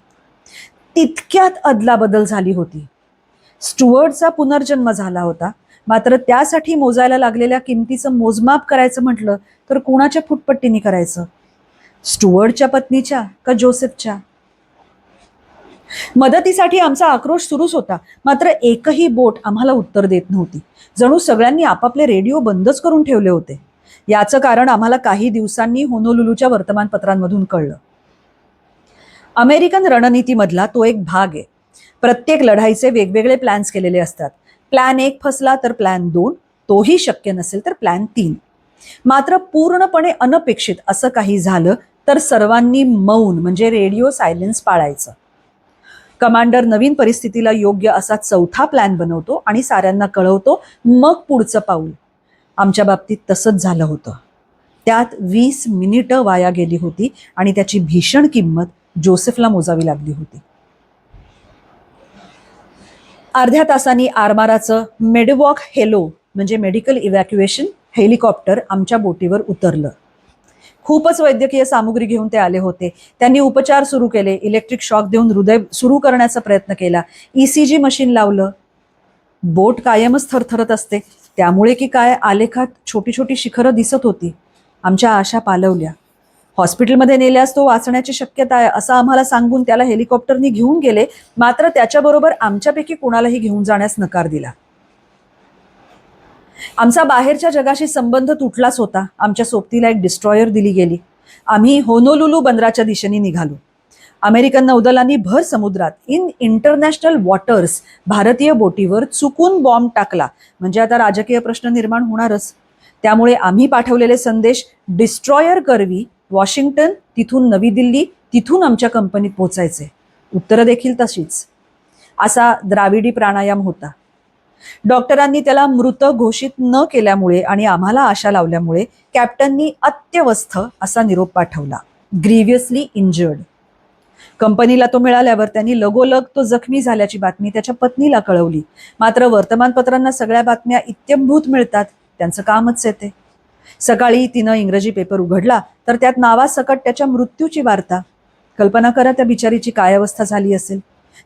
तितक्यात अदलाबदल झाली होती. स्टुअर्टचा पुनर्जन्म झाला होता. मात्र त्यासाठी मोजायला लागलेल्या किमतीचं मोजमाप करायचं म्हटलं तर कुणाच्या फुटपट्टीने करायचं? स्टुअर्टच्या पत्नीच्या का जोसेफच्या? मदतीसाठी आमचा आक्रोश सुरूच होता. मात्र एकही बोट आम्हाला उत्तर देत नव्हती. जणू सगळ्यांनी आपापले रेडिओ बंदच करून ठेवले होते. याचं कारण आम्हाला काही दिवसांनी होनोलुलूच्या वर्तमानपत्रांमधून कळलं. अमेरिकन रणनीतीमधला तो एक भाग आहे. प्रत्येक लढाईचे वेगवेगळे प्लॅन्स केलेले असतात. प्लॅन 1 फसला तर प्लॅन 2, तोही शक्य नसेल तर प्लॅन 3. मात्र पूर्णपणे अनपेक्षित असं काही झालं तर सर्वांनी मौन म्हणजे रेडिओ सायलेन्स पाळायचं. कमांडर नवीन परिस्थितीला योग्य असा 4था प्लॅन बनवतो आणि साऱ्यांना कळवतो, मग पुढचं पाऊल. आमच्या बाबतीत तसंच झालं होतं. त्यात 20 मिनिटं वाया गेली होती आणि त्याची भीषण किंमत जोसेफला मोजावी लागली होती. अर्ध्या तासांनी आरमाराचं मेडवॉक हेलो म्हणजे मेडिकल इव्हॅक्युएशन हेलिकॉप्टर आमच्या बोटीवर उतरलं. खूपच वैद्यकीय सामुग्री घेऊन ते आले होते. त्यांनी उपचार सुरू केले. इलेक्ट्रिक शॉक देऊन हृदय सुरू करण्याचा प्रयत्न केला. ECG मशीन लावलं. बोट कायमच थरथरत असते, त्यामुळे की काय आलेखात छोटी छोटी शिखरं दिसत होती. आमच्या आशा पालवल्या. हॉस्पिटलमध्ये नेल्यास तो वाचण्याची शक्यता आहे असं आम्हाला सांगून त्याला हेलिकॉप्टरनी घेऊन गेले. मात्र त्याच्याबरोबर आमच्यापैकी कोणालाही घेऊन जाण्यास नकार दिला. आमचा बाहेरच्या जगाशी संबंध तुटलाच होता. आमच्या सोबतीला एक डिस्ट्रॉयर दिली गेली. आम्ही होनोलुलू बंदराच्या दिशेने निघालो. अमेरिकन नौदलांनी भर समुद्रात इन इंटरनॅशनल वॉटर्स भारतीय बोटीवर चुकून बॉम्ब टाकला म्हणजे आता राजकीय प्रश्न निर्माण होणारच. त्यामुळे आम्ही पाठवलेले संदेश डिस्ट्रॉयर करवी वॉशिंग्टन, तिथून नवी दिल्ली, तिथून आमच्या कंपनीत पोहोचायचे. उत्तरं देखील तशीच. असा द्राविडी प्राणायाम होता. डॉक्टरांनी त्याला मृत घोषित न केल्यामुळे आणि आम्हाला आशा लावल्यामुळे कॅप्टननी अत्यवस्थ असा निरोप पाठवला, ग्रीव्हियसली इंजर्ड. कंपनीला तो मिळाल्यावर त्यांनी लगोलग तो जखमी झाल्याची बातमी त्याच्या पत्नीला कळवली. मात्र वर्तमानपत्रांना सगळ्या बातम्या इत्यंभूत मिळतात, त्यांचं कामच आहे ते. सकाळी तिनं इंग्रजी पेपर उघडला तर त्यात नावासकट त्याच्या मृत्यूची वार्ता. कल्पना करा त्या बिचारीची काय अवस्था झाली असेल.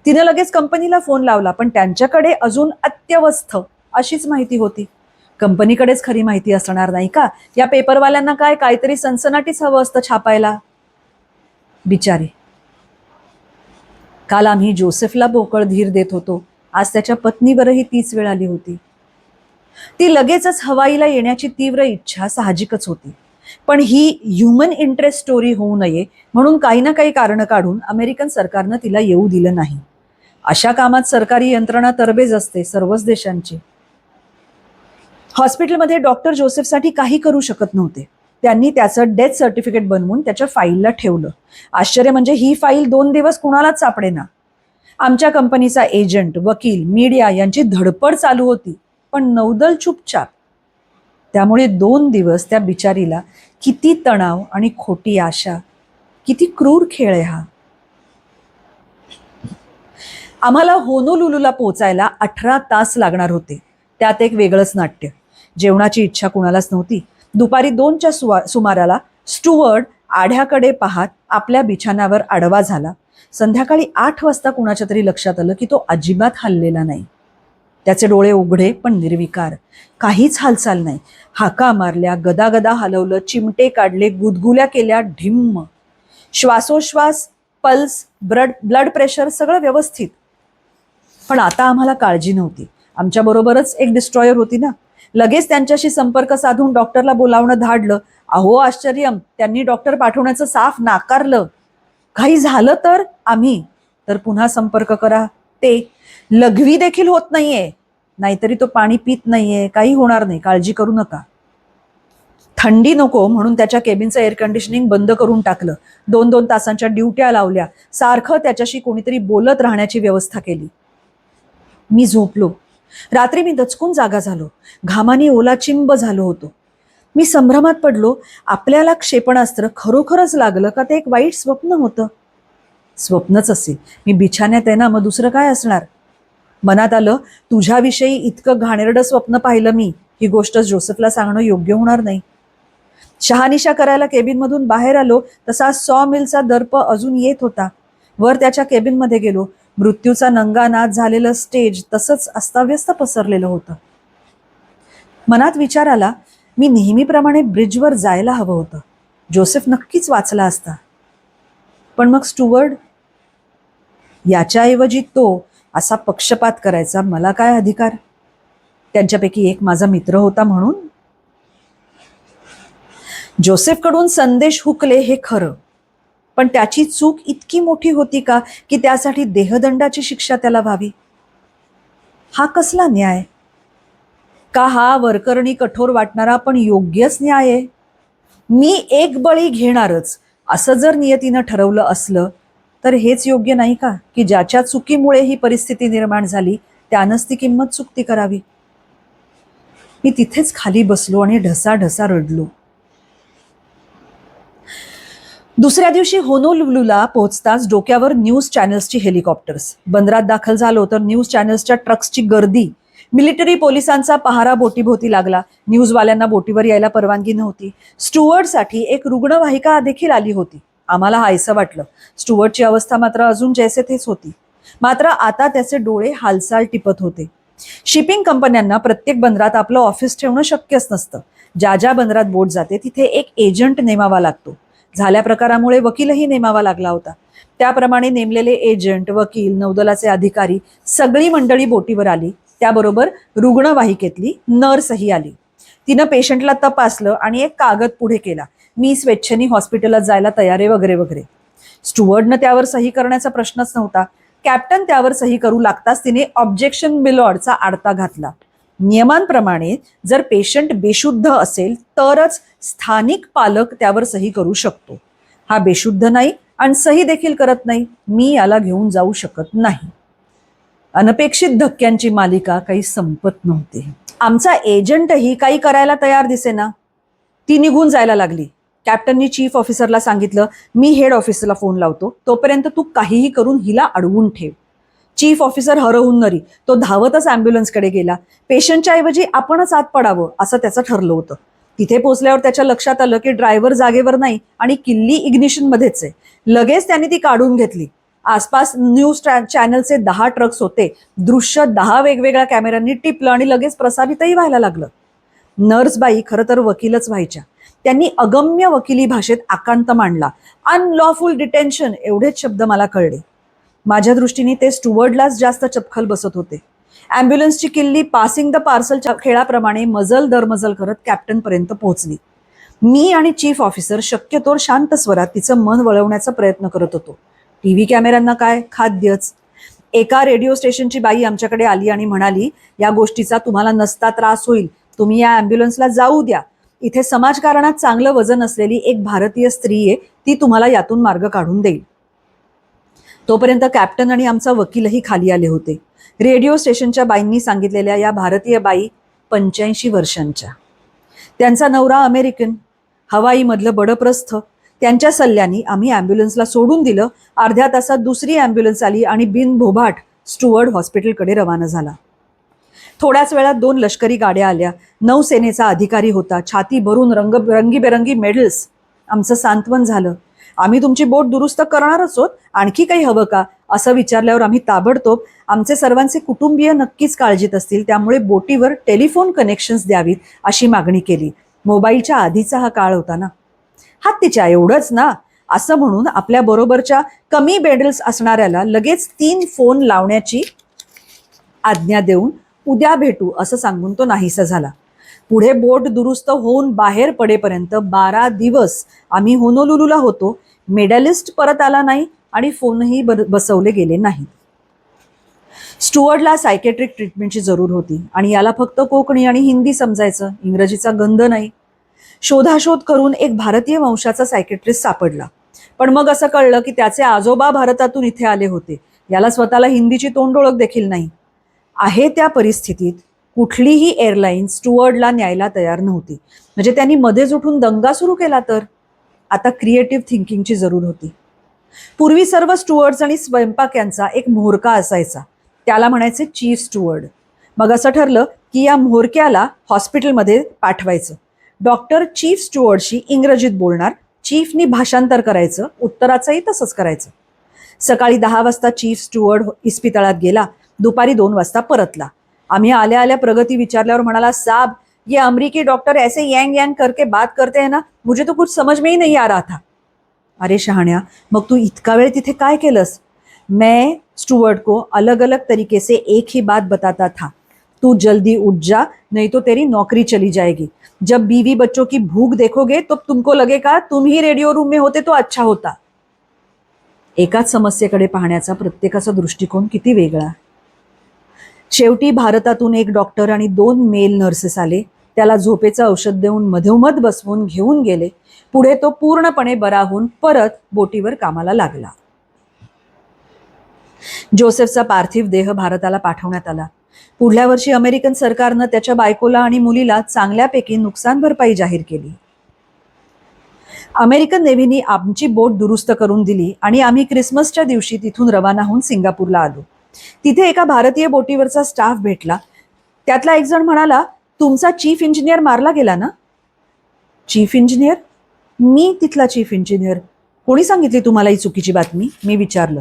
तिनं लगेच कंपनीला फोन लावला, पण त्यांच्याकडे अजून अत्यवस्थ अशीच माहिती होती. कंपनीकडेच खरी माहिती असणार नाही का? या पेपरवाल्यांना काय काहीतरी सनसनाटीच हवं असतं छापायला. बिचारी. काल आम्ही जोसेफला पोकळ धीर देत होतो, आज त्याच्या पत्नीवरही तीच वेळ आली होती. ती लगेचच हवाईला येण्याची तीव्र इच्छा साहजिकच होती, पण ही ह्युमन इंटरेस्ट स्टोरी होऊ नये म्हणून काही ना काही कारण काढून अमेरिकन सरकारनं तिला येऊ दिलं नाही. अशा कामात सरकारी यंत्रणा तरबेज असते सर्वच देशांची. हॉस्पिटलमध्ये डॉक्टर जोसेफसाठी काही करू शकत नव्हते. त्यांनी त्याचं डेथ सर्टिफिकेट बनवून त्याच्या फाईलला ठेवलं. आश्चर्य म्हणजे ही फाईल 2 दिवस कुणालाच सापडेना. आमच्या कंपनीचा एजंट, वकील, मीडिया यांची धडपड चालू होती, पण नौदल चुपचाप. त्यामुळे 2 दिवस त्या बिचारीला किती तणाव आणि खोटी आशा, किती क्रूर खेळ आहे हा. आम्हाला होनोलुलूला पोहोचायला 18 तास लागणार होते. त्यात एक वेगळंच नाट्य. जेवणाची इच्छा कुणालाच नव्हती. दुपारी 2च्या सुमाराला स्टुअर्ड आढ्याकडे पाहत आपल्या बिछाण्यावर आडवा झाला. संध्याकाळी 8 वाजता कुणाच्या तरी लक्षात आलं की तो अजिबात हललेला नाही. त्याचे डोळे उघडे पण निर्विकार, काहीच हालचाल नाही. हाका मारल्या, गदागदा हलवलं, चिमटे काढले, गुदगुल्या केल्या, ढिम्म. श्वासोश्वास, पल्स, ब्लड प्रेशर सगळं व्यवस्थित. पण आता आम्हाला काळजी नव्हती. आमच्याबरोबरच एक डिस्ट्रॉयर होती ना. लगेच त्यांच्याशी संपर्क साधून डॉक्टरला बोलावणं धाडलं. अहो आश्चर्यम, त्यांनी डॉक्टर पाठवण्याचं साफ नाकारलं. काही झालं तर आम्ही तर पुन्हा संपर्क करा. ते लघवी देखील होत नाहीये, नाहीतरी तो पाणी पित नाहीये, काही होणार नाही, काळजी करू नका. थंडी नको म्हणून त्याच्या केबिनचं एअर कंडिशनिंग बंद करून टाकलं. 2-2 तासांच्या ड्युट्या लावल्या. सारखं त्याच्याशी कोणीतरी बोलत राहण्याची व्यवस्था केली. मी झोपलो. रात्री मी दचकून जागा झालो. घामाने ओलाचिंब झालो होतो. मी संभ्रमात पडलो. आपल्याला क्षेपणास्त्र खरोखरच लागलं का ते एक वाईट स्वप्न होतं? स्वप्नच असेल. मी बिछाण्यात आहे ना, मग दुसरं काय असणार? मनात आलं, तुझ्याविषयी इतकं घाणेरडं स्वप्न पाहिलं मी, ही गोष्ट जोसेफला सांगणं योग्य होणार नाही. शहानिशा करायला केबिनमधून बाहेर आलो तसा सॉ मिलचा दर्प अजून येत होता. वर त्याच्या केबिनमध्ये गेलो. मृत्यूचा नंगानाद झालेलं स्टेज तसंच अस्ताव्यस्त पसरलेलं होतं. मनात विचार आला, मी नेहमीप्रमाणे ब्रिजवर जायला हवं होतं. जोसेफ नक्कीच वाचला असता. पण मग स्टुअर्ड, याच्याऐवजी तो असा पक्षपात करायचा मला काय अधिकार? त्यांच्यापैकी एक माझा मित्र होता म्हणून. जोसेफकडून संदेश हुकले हे खरं, पण त्याची चूक इतकी मोठी होती का की त्यासाठी देहदंडाची शिक्षा त्याला व्हावी? हा कसला न्याय? का हा वरकरणी कठोर वाटणारा पण योग्यच न्याय आहे? मी एक बळी घेणारच असं जर नियतीनं ठरवलं असलं तर हेच योग्य नाही का की ज्याच्या चुकीमुळे ही परिस्थिती निर्माण झाली त्यानंच ती किंमत चुकती करावी? मी तिथेच खाली बसलो आणि ढसाढसा रडलो. दुसऱ्या दिवशी होनोलुलूला पोहोचताच डोक्यावर न्यूज चॅनल्सची हेलिकॉप्टर्स. बंदरात दाखल झालो तर न्यूज चॅनल्सच्या ट्रक्सची गर्दी. मिलिटरी पोलिसांचा पहारा बोटीभोवती लागला. न्यूजवाल्यांना बोटीवर यायला परवानगी नव्हती. स्टुअर्डसाठी एक रुग्णवाहिका देखील आली होती. आम्हाला हायसं वाटलं. स्टुअर्डची अवस्था मात्र अजून जैसे तेच होती. मात्र आता त्याचे डोळे हालचाल टिपत होते. शिपिंग कंपन्यांना प्रत्येक बंदरात आपलं ऑफिस ठेवणं शक्यच नसतं. ज्या ज्या बंदरात बोट जाते तिथे एक एजंट नेमावा लागतो. झाल्या प्रकारामुळे वकीलही नेमावा लागला होता. त्याप्रमाणे नेमलेले एजंट, वकील, नौदलाचे अधिकारी सगळी मंडळी बोटीवर आली. त्याबरोबर रुग्णवाहिकेतली नर्सही आली. तिनं पेशंटला तपासलं आणि एक कागद पुढे केला. मी स्वेच्छेने हॉस्पिटलात जायला तयार आहे वगैरे वगैरे. स्टुअर्डनं त्यावर सही करण्याचा प्रश्नच नव्हता. कॅप्टन त्यावर सही करू लागताच तिने ऑब्जेक्शन मिलॉर्डचा आडता घातला. नियमांप्रमाणे जर पेशंट बेशुद्ध असेल तरच स्थानिक पालक त्यावर सही करू शकतो. हा बेशुद्ध नाही आणि सही देखील करत नाही. मी याला घेऊन जाऊ शकत नाही. अनपेक्षित धक्क्यांची मालिका काही संपत नव्हती. आमचा एजंटही काही करायला तयार दिसेना. ती निघून जायला लागली. कॅप्टननी चीफ ऑफिसरला सांगितलं, मी हेड ऑफिसरला फोन लावतो, तोपर्यंत तू काहीही करून हिला अडवून ठेव. चीफ ऑफिसर हरवून नरी. तो धावतच ॲम्ब्युलन्सकडे गेला. पेशंटच्या ऐवजी आपणच आत पडावं असं त्याचं ठरलं होतं. तिथे पोचल्यावर त्याच्या लक्षात आलं की ड्रायव्हर जागेवर नाही आणि किल्ली इग्निशनमध्येच आहे. लगेच त्याने ती काढून घेतली. आसपास न्यूज चॅनलचे 10 ट्रक्स होते. दृश्य 10 वेगवेगळ्या कॅमेऱ्यांनी टिपलं आणि लगेच प्रसारितही व्हायला लागलं. नर्सबाई खरं तर वकीलच व्हायच्या. त्यांनी अगम्य वकिली भाषेत आकांत मांडला. अनलॉफुल डिटेन्शन एवढेच शब्द मला कळले. माझ्या दृष्टीने ते स्टुअर्डलाच जास्त चपखल बसत होते. ॲम्ब्युलन्सची किल्ली पासिंग द पार्सलच्या खेळाप्रमाणे मजल दरमजल करत कॅप्टनपर्यंत पोहोचली. मी आणि चीफ ऑफिसर शक्यतोवर शांत स्वरात तिचं मन वळवण्याचा प्रयत्न करत होतो. टीव्ही कॅमेऱ्यांना काय, खाद्यच. एका रेडिओ स्टेशनची बाई आमच्याकडे आली आणि म्हणाली, या गोष्टीचा तुम्हाला नसता त्रास होईल, तुम्ही या ॲम्ब्युलन्सला जाऊ द्या. इथे समाजकारणात चांगलं वजन असलेली एक भारतीय स्त्री आहे, ती तुम्हाला यातून मार्ग काढून देईल. तोपर्यंत कॅप्टन आणि आमचा वकीलही खाली आले होते. रेडिओ स्टेशनच्या बाईंनी सांगितलेल्या या भारतीय बाई 85 वर्षांच्या. त्यांचा नवरा अमेरिकन, हवाईमधलं बडप्रस्थ. त्यांच्या सल्ल्याने आम्ही ॲम्ब्युलन्सला सोडून दिलं. अर्ध्या तासात दुसरी ॲम्ब्युलन्स आली आणि बिनभोभाट स्टुअर्ड हॉस्पिटलकडे रवाना झाला. थोड्याच वेळात 2 लष्करी गाड्या आल्या. नौसेनेचा अधिकारी होता. छाती भरून रंगीबेरंगी मेडल्स. आमचं सांत्वन झालं. आम्ही तुमची बोट दुरुस्त करणारच आहोत, आणखी काही हवं का असं विचारल्यावर आम्ही ताबडतोब आमचे सर्वांचे कुटुंबीय नक्कीच काळजीत असतील त्यामुळे बोटीवर टेलिफोन कनेक्शन्स द्यावीत अशी मागणी केली. मोबाईलच्या आधीचा हा काळ होता ना. हत्तीच्या एवढंच ना असं म्हणून आपल्या बरोबरच्या कमी मेडल्स असणाऱ्याला लगेच 3 फोन लावण्याची आज्ञा देऊन उद्या भेटू असं सांगून तो नाहीसा झाला. पुढे बोट दुरुस्त होऊन बाहेर पडेपर्यंत 12 दिवस आम्ही होनोलुलूला होतो. मेडलिस्ट परत आला नाही आणि फोनही बसवले गेले नाहीत. स्टुअर्डला सायकेट्रिक ट्रीटमेंटची जरूर होती आणि याला फक्त कोकणी आणि हिंदी समजायचं, इंग्रजीचा गंध नाही. शोधाशोध करून एक भारतीय वंशाचा सायकेट्रिस्ट सापडला. पण मग असं कळलं की त्याचे आजोबा भारतातून इथे आले होते. याला स्वतःला हिंदीची तोंडओळख देखील नाही. आहे त्या परिस्थितीत कुठलीही एअरलाईन स्टुअर्डला न्यायला तयार नव्हती. म्हणजे त्यांनी मध्येच उठून दंगा सुरू केला तर. आता क्रिएटिव्ह थिंकिंगची जरूर होती. पूर्वी सर्व स्टुअर्ड्स आणि स्वयंपाक्यांचा एक म्होरका असायचा. त्याला म्हणायचे चीफ स्टुअर्ड. मग असं ठरलं की या म्होरक्याला हॉस्पिटलमध्ये पाठवायचं. डॉक्टर चीफ स्टुअर्डशी इंग्रजीत बोलणार, चीफनी भाषांतर करायचं, उत्तराचंही तसंच करायचं. सकाळी 10 वाजता चीफ स्टुअर्ड इस्पितळात गेला. दुपारी 2 वाजता परतला. आम्ही आल्या आल्या प्रगती विचारल्यावर म्हणाला, साहब ये अमरीकी डॉक्टर ऐसे यांग यांग करके बात करते हैं ना, मुझे तो कुछ समझ में ही नहीं आ रहा था. अरे शहाण्या, मग तू इतका वेळ तिथे काय केलंस? मैं स्टुअर्ड को अलग अलग तरीके से एक ही बात बताता था, तू जल्दी उठ जा नहीं तो तेरी नौकरी चली जाएगी. जब बीवी बच्चों की भूख देखोगे तो तुमको लगेगा तुम ही रेडियो रूम में होते तो अच्छा होता. एकाच समस्येकडे पाहण्याचा प्रत्येकाचा दृष्टिकोन किती वेगळा. शेवटी भारतातून एक डॉक्टर आणि 2 मेल नर्सेस आले. त्याला झोपेचं औषध देऊन मधोमध बसवून घेऊन गेले. पुढे तो पूर्णपणे बरा होऊन परत बोटीवर कामाला लागला. जोसेफचा पार्थिव देह भारताला पाठवण्यात आला. पुढल्या वर्षी अमेरिकन सरकारनं त्याच्या बायकोला आणि मुलीला चांगल्यापैकी नुकसान भरपाई जाहीर केली. अमेरिकन नेव्हीनी आमची बोट दुरुस्त करून दिली आणि आम्ही क्रिसमसच्या दिवशी तिथून रवाना होऊन सिंगापूरला आलो. तिथे एका भारतीय बोटीवरचा स्टाफ भेटला. त्यातला एक जण म्हणाला, तुमचा चीफ इंजिनियर मारला गेला ना? Chief engineer? मी तिथला चीफ इंजिनियर. कोणी सांगितली तुम्हाला ही चुकीची बातमी? मी विचारलं.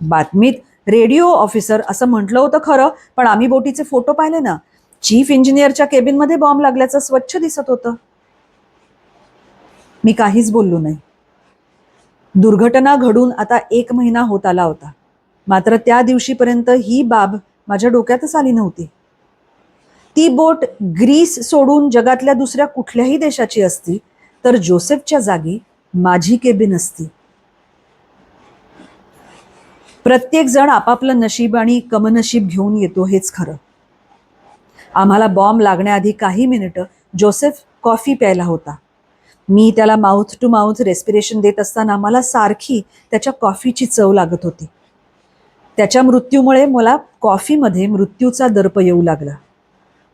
बातमीत रेडिओ ऑफिसर असं म्हटलं होतं खरं, पण आम्ही बोटीचे फोटो पाहिले ना. चीफ इंजिनियरच्या केबिनमध्ये बॉम्ब लागल्याचं स्वच्छ दिसत होतं. मी काहीच बोललो नाही. दुर्घटना घडून आता 1 महिना होत आला होता. मात्र त्या दिवशीपर्यंत ही बाब माझ्या डोक्यातच आली नव्हती. ती बोट ग्रीस सोडून जगातल्या दुसऱ्या कुठल्याही देशाची असती तर जोसेफच्या जागी माझी केबिन असती. प्रत्येक जण आपापलं नशीब आणि कमनशीब घेऊन येतो हेच खरं. आम्हाला बॉम्ब लागण्याआधी काही मिनिटं जोसेफ कॉफी प्यायला होता. मी त्याला माउथ टू माउथ रेस्पिरेशन देत असताना मला सारखी त्याच्या कॉफीची चव लागत होती. त्याच्या मृत्यूमुळे मला कॉफीमध्ये मृत्यूचा दर्प येऊ लागला.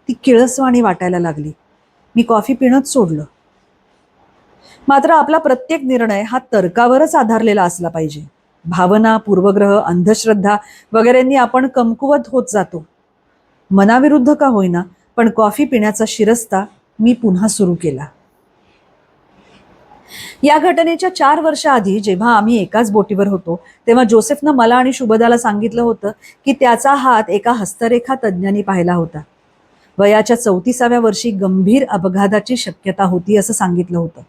ती किळसवाणी वाटायला लागली. मी कॉफी पिणंच सोडलं. मात्र आपला प्रत्येक निर्णय हा तर्कावरच आधारलेला असला पाहिजे. भावना, पूर्वग्रह, अंधश्रद्धा वगैरेंनी आपण कमकुवत होत जातो. मनाविरुद्ध का होईना, पण कॉफी पिण्याचा शिरस्ता मी पुन्हा सुरू केला. या घटनेच्या 4 वर्षाआधी जेव्हा आम्ही एकाच बोटीवर होतो, तेव्हा जोसेफनं मला आणि शुभदाला सांगितलं होतं की त्याचा हात एका हस्तरेखा तज्ज्ञांनी पाहिला होता. वयाच्या 34व्या वर्षी गंभीर अपघाताची शक्यता होती असं सांगितलं होतं.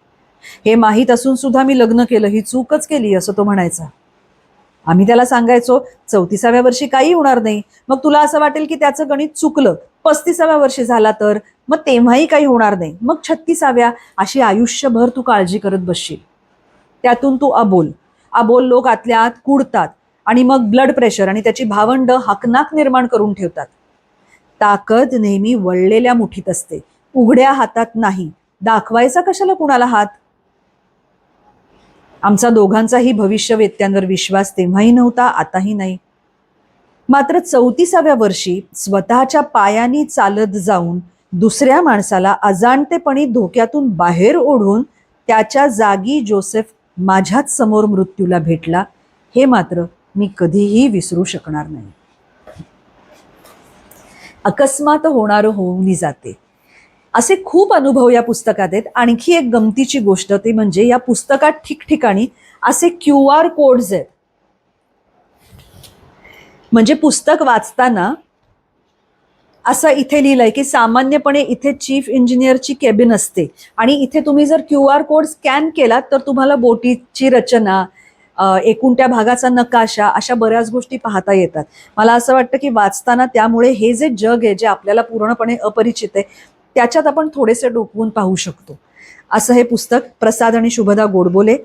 हे माहीत असून सुद्धा मी लग्न केलं, ही चूकच केली असं तो म्हणायचा. आम्ही त्याला सांगायचो 34व्या वर्षी काही होणार नाही, मग तुला असं वाटेल की त्याचं गणित चुकलं. 35व्या वर्षी झाला तर मग तेव्हाही काही होणार नाही, मग 36व्या, अशी आयुष्यभर तू काळजी करत बसशील. त्यातून तू अबोल लोक आतल्या आत कुडतात आणि मग ब्लड प्रेशर आणि त्याची भावंड हकनाक निर्माण करून ठेवतात. ताकद नेहमी वळलेल्या मुठीत असते, उघड्या हातात नाही. दाखवायचा कशाला कुणाला हात? आमचा दोघांचाही भविष्यवेत्यांवर विश्वास तेव्हाही नव्हता, आताही नाही. मात्र 34व्या वर्षी स्वतःच्या पायांनी चालत जाऊन दुसऱ्या माणसाला अजाणतेपणी धोक्यातून बाहेर ओढून त्याच्या जागी जोसेफ माझ्याच समोर मृत्यूला भेटला, हे मात्र मी कधीही विसरू शकणार नाही. अकस्मात होणारं होऊन जाते, असे खूप अनुभव या पुस्तकात आहेत. आणखी एक गमतीची गोष्ट ते म्हणजे या पुस्तकात ठिकठिकाणी असे QR कोड्स आहेत. म्हणजे पुस्तक वाचताना असं इथे लिहिलंय की सामान्यपणे इथे चीफ इंजिनियरची केबिन असते आणि इथे तुम्ही जर QR कोड स्कॅन केलात तर तुम्हाला बोटीची रचना, एकूण त्या भागाचा नकाशा, अशा बऱ्याच गोष्टी पाहता येतात. मला असं वाटतं की वाचताना त्यामुळे हे जे जग आहे, जे आपल्याला पूर्णपणे अपरिचित आहे, त्याच्यात आपण थोडेसे डोकवून पाहू शकतो. असं हे पुस्तक प्रसाद आणि शुभदा गोडबोले.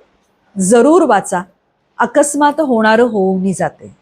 जरूर वाचा. अकस्मात होणारं होऊन जाते.